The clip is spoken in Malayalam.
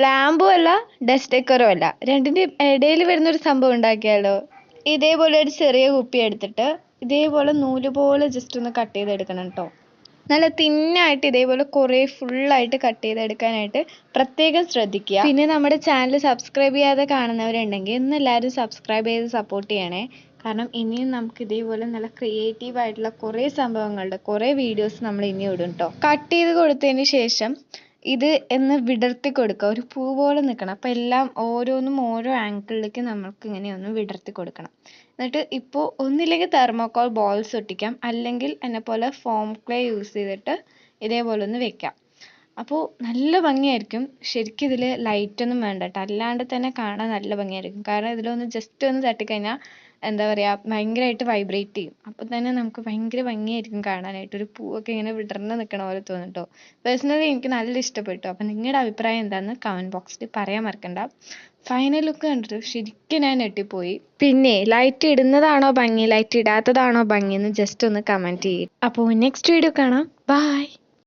ലാമ്പും അല്ല ഡസ്റ്റ് ഡെക്കറും അല്ല, രണ്ടിൻ്റെയും ഇടയിൽ വരുന്നൊരു സംഭവം ഉണ്ടാക്കിയാലോ? ഇതേപോലെ ഒരു ചെറിയ കുപ്പി എടുത്തിട്ട് ഇതേപോലെ നൂല് പോലെ ജസ്റ്റ് ഒന്ന് കട്ട് ചെയ്തെടുക്കണം കേട്ടോ. നല്ല തിന്നായിട്ട് ഇതേപോലെ കുറേ ഫുള്ളായിട്ട് കട്ട് ചെയ്തെടുക്കാനായിട്ട് പ്രത്യേകം ശ്രദ്ധിക്കുക. പിന്നെ നമ്മുടെ ചാനൽ സബ്സ്ക്രൈബ് ചെയ്യാതെ കാണുന്നവരുണ്ടെങ്കിൽ ഇന്ന് എല്ലാവരും സബ്സ്ക്രൈബ് ചെയ്ത് സപ്പോർട്ട് ചെയ്യണേ. കാരണം ഇനിയും നമുക്ക് ഇതേപോലെ നല്ല ക്രിയേറ്റീവ് ആയിട്ടുള്ള കുറേ സംഭവങ്ങളുടെ കുറേ വീഡിയോസ് നമ്മൾ ഇനിയും ഇടും കേട്ടോ. കട്ട് ചെയ്ത് കൊടുത്തതിന് ശേഷം ഇത് എന്ന് വിടർത്തി കൊടുക്കുക. ഒരു പൂ പോലെ നിൽക്കണം. അപ്പോൾ എല്ലാം ഓരോന്നും ഓരോ ആംഗിളിലേക്ക് നമ്മൾക്ക് ഇങ്ങനെ ഒന്ന് വിടർത്തി കൊടുക്കണം. എന്നിട്ട് ഇപ്പോൾ ഒന്നില്ലെങ്കിൽ തെർമോക്കോൾ ബോൾസ് ഒട്ടിക്കാം, അല്ലെങ്കിൽ എന്നെപ്പോലെ ഫോം ക്ലേ യൂസ് ചെയ്തിട്ട് ഇതേപോലെ ഒന്ന് വെക്കാം. അപ്പോൾ നല്ല ഭംഗിയായിരിക്കും. ശരിക്കും ഇതിൽ ലൈറ്റൊന്നും വേണ്ട കേട്ടോ, അല്ലാണ്ട് തന്നെ കാണാൻ നല്ല ഭംഗിയായിരിക്കും. കാരണം ഇതിലൊന്ന് ജസ്റ്റ് ഒന്ന് തട്ടിക്കഴിഞ്ഞാൽ എന്താ പറയുക, ഭയങ്കരമായിട്ട് വൈബ്രേറ്റ് ചെയ്യും. അപ്പോൾ തന്നെ നമുക്ക് ഭയങ്കര ഭംഗിയായിരിക്കും കാണാനായിട്ട്. ഒരു പൂവൊക്കെ ഇങ്ങനെ വിടർന്ന് നിൽക്കണ പോലെ തോന്നും കേട്ടോ. പേഴ്സണലി എനിക്ക് നല്ല ഇഷ്ടപ്പെട്ടു. അപ്പോൾ നിങ്ങളുടെ അഭിപ്രായം എന്താണെന്ന് കമൻറ്റ് ബോക്സിൽ പറയാൻ മറക്കണ്ട. ഫൈനൽ ലുക്ക് കണ്ടിട്ട് ശരിക്കും ഞാൻ ഞെട്ടിപ്പോയി. പിന്നെ ലൈറ്റ് ഇടുന്നതാണോ ഭംഗി, ലൈറ്റ് ഇടാത്തതാണോ ഭംഗി എന്ന് ജസ്റ്റ് ഒന്ന് കമൻറ്റ് ചെയ്യും. അപ്പോൾ നെക്സ്റ്റ് വീഡിയോ കാണാം. ബൈ.